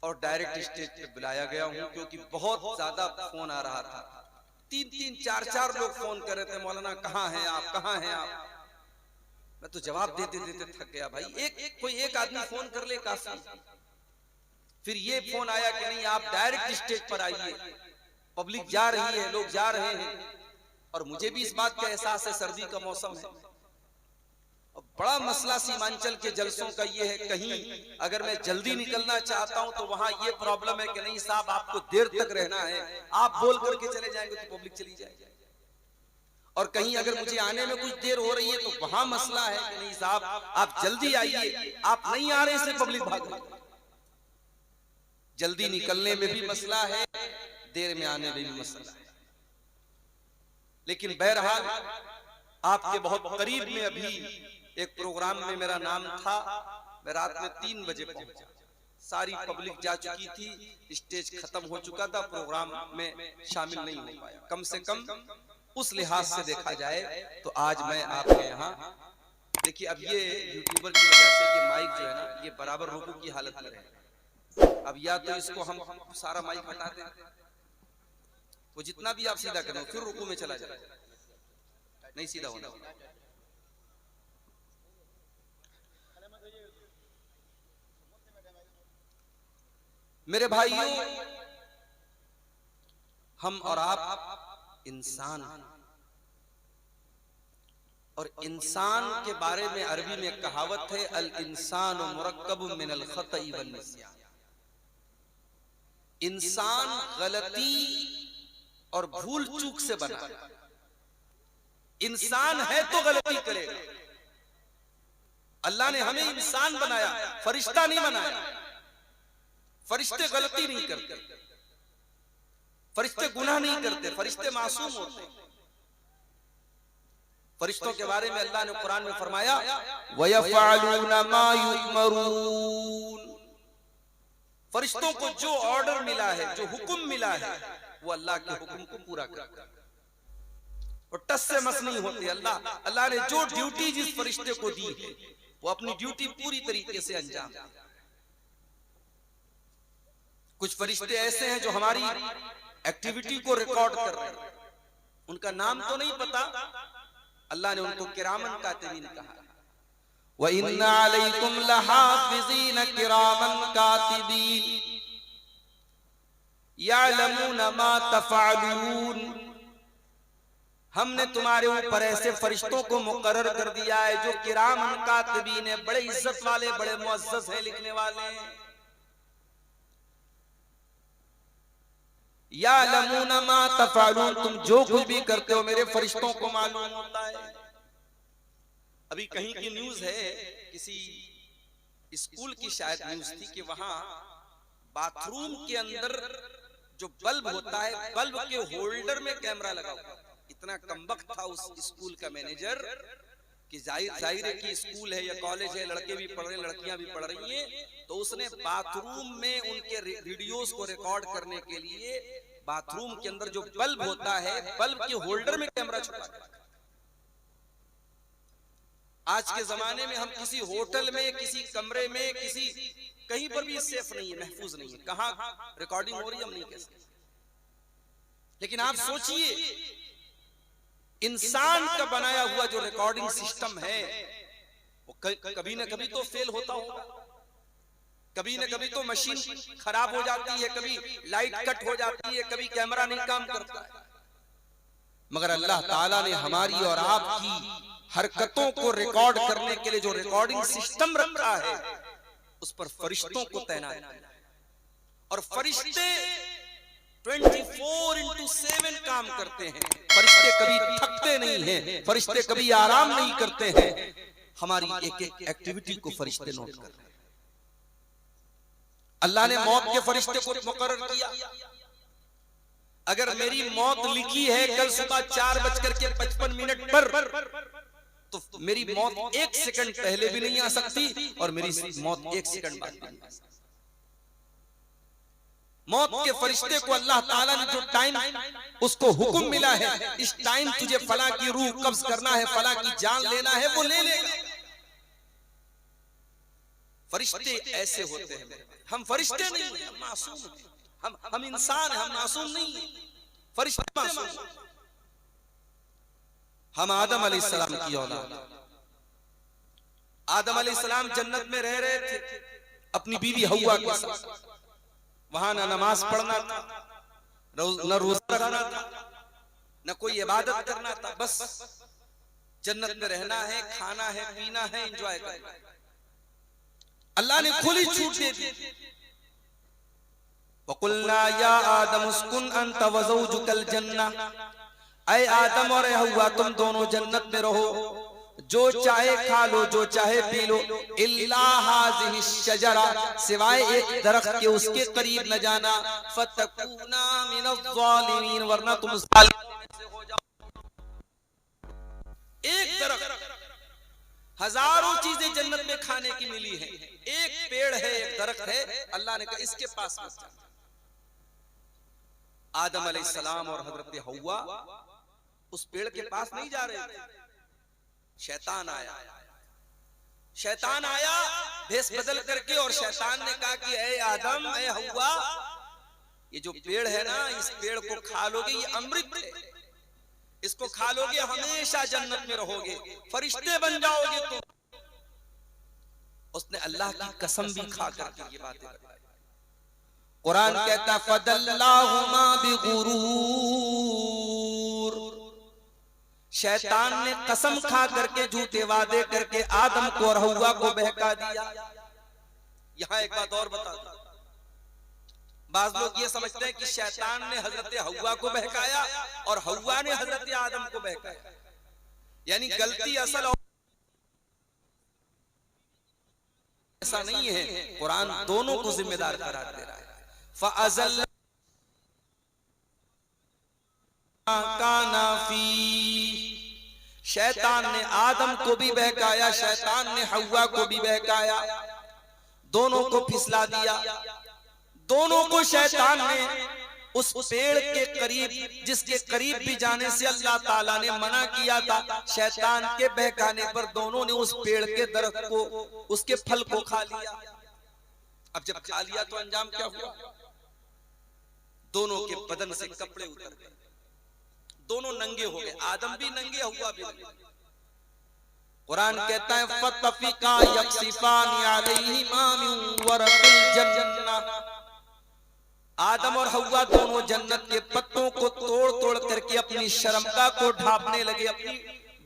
और direct stage पे बुलाया गया हूँ, क्योंकि बहुत ज्यादा फोन आ रहा था। 3-3, 4-4 लोग फोन कर रहे थे, मौलाना कहाँ हैं आप, कहाँ हैं आप। मैं तो जवाब देते देते थक गया भाई। कोई एक आदमी फोन कर ले काफी। फिर ये फोन आया कि नहीं, आप डायरेक्ट स्टेज पर आइए, पब्लिक जा रही है, लोग जा रहे हैं। और मुझे भी इस बात का एहसास है, सर्दी का मौसम है। और बड़ा मसला सीमांचल के जलसों का ये है, कहीं अगर मैं जल्दी निकलना चाहता हूं तो वहां ये प्रॉब्लम है कि नहीं साहब आपको देर तक रहना है, आप बोल करके चले जाएंगे तो पब्लिक चली जाएगी। और कहीं अगर मुझे आने में कुछ देर हो रही है तो वहां मसला है कि नहीं साहब आप जल्दी आइए, आप नहीं आ रहे इसलिए पब्लिक भाग रही। जल्दी निकलने में भी मसला है, देर में आने में भी मसला है। लेकिन बहरहाल आपके बहुत करीब में अभी एक प्रोग्राम में मेरा नाम था। मैं रात में 3 बजे पहुंचा, सारी पब्लिक जा चुकी थी, स्टेज खत्म हो चुका था, प्रोग्राम में शामिल नहीं हो पाया। कम से कम उस लिहाज से देखा जाए तो आज मैं आपके यहाँ, देखिए अब ये यूट्यूबर की वजह से ये माइक जो है ना, ये बराबर रुकू की हालत में रहे। अब या तो इसको हम सारा माइक हटा दें, वो जितना भी आप सीधा करें फिर रुकू में चला जाए, नहीं सीधा होना। मेरे भाइयों, हम और आप इंसान, और इंसान के बारे में अरबी में कहावत है, अल इंसान मुरक्कब मिनल खतई वल निस्यान। इंसान गलती और भूल चूक से बना है। इंसान है तो गलती करेगा। अल्लाह ने हमें इंसान बनाया, फरिश्ता नहीं बनाया। फरिश्ते गलती नहीं करते, फरिश्ते गुनाह नहीं करते, फरिश्ते मासूम होते हैं। फरिश्तों के बारे में अल्लाह ने कुरान में फरमाया, वयफ़अलूना मा युअमरून। फरिश्तों को जो ऑर्डर मिला है, जो हुक्म मिला है, वो अल्लाह के हुक्म को पूरा करते हैं और टस से मस नहीं होते। अल्लाह ने जो ड्यूटी जिस फरिश्ते को दी है, वो अपनी ड्यूटी पूरी तरीके से अंजाम देते हैं। कुछ फरिश्ते ऐसे हैं जो हमारी एक्टिविटी को रिकॉर्ड कर रहे हैं, उनका नाम तो नहीं पता, अल्लाह ने उनको किरामन कातिबीन कहा। व इन्ना अलैकुम लहाफिज़ीन किरामन कातिबीन यअलमूना मा तफ़अलून। हमने तुम्हारे ऊपर ऐसे फरिश्तों को मुकर्रर कर दिया है जो किरामन कातिबीन है, बड़े इज्जत वाले, बड़े मुअज़्ज़ज़ हैं, लिखने वाले हैं। यअलमूना मा तफ़अलून, तुम जो कुछ भी करते हो मेरे फरिश्तों को मालूम होता है। अभी कहीं की न्यूज है, किसी स्कूल की शायद न्यूज थी कि वहां बाथरूम के अंदर जो बल्ब होता है, बल्ब के होल्डर में कैमरा लगा हुआ। इतना कमबख्त था उस स्कूल का मैनेजर कि जाहिर है कि स्कूल है या कॉलेज है, लड़के भी पढ़ रहे हैं, लड़कियां भी पढ़ रही हैं, तो उसने बाथरूम में उनके वीडियोस को रिकॉर्ड करने के लिए बाथरूम के अंदर जो बल्ब होता है, बल्ब के होल्डर में कैमरा छुपा दिया। आज के जमाने में हम किसी होटल में, किसी कमरे में, किसी कहीं पर भी सेफ नहीं है, महफूज नहीं है, कहां रिकॉर्डिंग हो रही है हम नहीं कह सकते। लेकिन आप सोचिए, इंसान का बनाया हुआ जो रिकॉर्डिंग सिस्टम है वो कभी ना कभी तो फेल होता होगा, कभी ना कभी तो मशीन खराब हो जाती है, कभी लाइट कट हो जाती है, कभी कैमरा नहीं काम करता है। मगर अल्लाह ताला ने हमारी और आपकी हरकतों को रिकॉर्ड करने के लिए जो रिकॉर्डिंग सिस्टम रखा है, उस पर फरिश्तों को तैनात किया है। और फरिश्ते 24/7 काम करते हैं। फरिश्ते कभी थकते नहीं हैं, फरिश्ते कभी आराम नहीं करते हैं। हमारी एक एक एक्टिविटी को फरिश्ते नोट कर रहे हैं। अल्लाह ने मौत के फरिश्ते को मुकर्रर किया। अगर मेरी मौत लिखी है कल सुबह 4:55 पर, तो मेरी मौत 1 सेकंड पहले भी नहीं आ सकती और मेरी मौत 1 सेकंड बाद भी नहीं आ सकती। मौत के फरिश्ते को अल्लाह ताला ने जो टाइम उसको हुक्म मिला है, इस टाइम तुझे फला की रूह कब्ज करना है, फला की जान लेना है, वो ले लेगा। फरिश्ते ऐसे होते हैं, हम फरिश्ते नहीं हैं, हम मासूम हैं, हम इंसान हैं, हम मासूम नहीं हैं, फरिश्ते मासूम हैं। हम आदम अलैहिस्सलाम की औलाद, आदम अलैहिस्सलाम जन्नत में रह रहे थे अपनी बीवी हव्वा के साथ, वहां ना नमाज पढ़ना था, न रोजा रखना था, न कोई इबादत करना था, बस जन्नत में रहना है, खाना है, पीना है, एंजॉय करना है। अल्लाह ने खुली छूट दे दी। वकुल्ना या आदम उस्कुन अंत व ज़ौजुकल जन्नह, ऐ आदम और हव्वा तुम दोनों जन्नत में रहो, जो चाहे खा लो, जो चाहे पी लो, इल्ला हाज़िहि शजरा, सिवाय एक दरख्त के उसके करीब न जाना, फतकूना मिनज़ ज़ालिमीन, वरना तुम ज़ालिम से हो जाओ। एक दरख्त, हजारों चीजें जन्नत में खाने की मिली हैं, एक पेड़ है, एक दरख्त है, अल्लाह ने कहा इसके पास मत जाना। आदम अलैहिस्सलाम और हजरत हव्वा उस पेड़ के पास नहीं जा रहे थे, शैतान आया, शैतान आया भेष बदल करके, और शैतान ने कहा कि ऐ आदम, ऐ हव्वा, ये जो पेड़ है ना, इस पेड़ को खा लोगे, ये अमृत है, इसको खा लोगे हमेशा जन्नत में रहोगे, फरिश्ते बन जाओगे तुम। उसने अल्लाह की कसम भी खा करके ये बातें बताई। कुरान कहता फदल्लाहुमा बिगुरूर, शैतान ने कसम खा करके, झूठे वादे करके आदम को और हव्वा को बहका दिया। यहां एक बात और बता दूं, बाज लोग ये समझते हैं कि शैतान ने हजरत हव्वा को बहकाया और हव्वा ने हजरत आदम को बहकाया, यानी गलती असल ऐसा नहीं है। कुरान दोनों को जिम्मेदार करार दे रहा है। फ़अज़ल काना फी, शैतान ने आदम को भी बहकाया, शैतान ने हव्वा को भी बहकाया, दोनों को फिसला दिया। दोनों को शैतान ने उस पेड़ के करीब, जिसके करीब भी जाने से अल्लाह ताला ने मना किया था, शैतान के बहकाने पर दोनों ने उस पेड़ के दरख्त को, उसके फल को खा लिया। अब जब खा लिया तो अंजाम क्या हुआ? दोनों के बदन से कपड़े उतर गए, दोनों नंगे हो गए, आदम भी नंगे, हव्वा भी नंगे। कुरान कहता है फतफिका यक्सिफानी अलैहिमा मिन वरक़िल जन्नह, आदम और हव्वा दोनों जन्नत के पत्तों को तोड़ तोड़ करके अपनी शर्मगा को ढांपने लगे, अपनी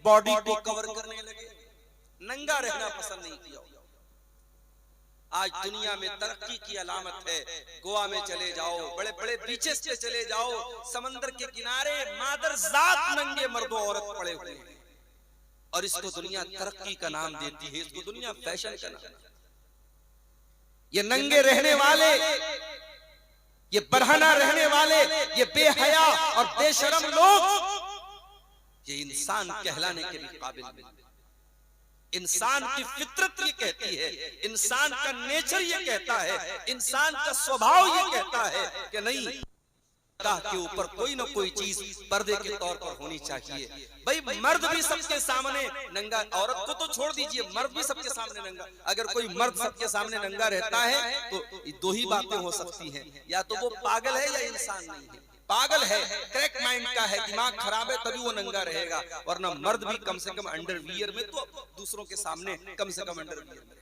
बॉडी को कवर करने लगे, नंगा रहना पसंद नहीं किया। आज दुनिया में तरक्की की अलामत है, गोवा में चले जाओ, बड़े बड़े बीचेस पे चले जाओ, समंदर के किनारे मादर जात नंगे मर्दों औरत पड़े हुए हैं, और इसको दुनिया तरक्की का नाम देती है, इसको दुनिया फैशन का नाम। ये नंगे रहने वाले, ये बरहना रहने वाले, ये बेहया और बेशरम लोग, ये इंसान कहलाने के भी काबिल नहीं। इंसान की फितरत ये कहती है, इंसान का नेचर ये कहता है, इंसान का स्वभाव ये कहता है कि नहीं, अल्लाह के ऊपर कोई ना कोई चीज पर्दे के तौर पर होनी चाहिए। भाई मर्द भी सबके सामने नंगा, औरत को तो छोड़ दीजिए, मर्द भी सबके सामने नंगा। अगर कोई मर्द सबके सामने नंगा रहता है तो दो ही बातें हो सकती हैं, या तो वो पागल है या इंसान नहीं है। पागल है, क्रैक माइंड का है, दिमाग खराब है, तभी वो नंगा रहेगा, वरना मर्द भी कम से कम अंडरवियर में तो दूसरों के सामने कम से कम अंडरवियर में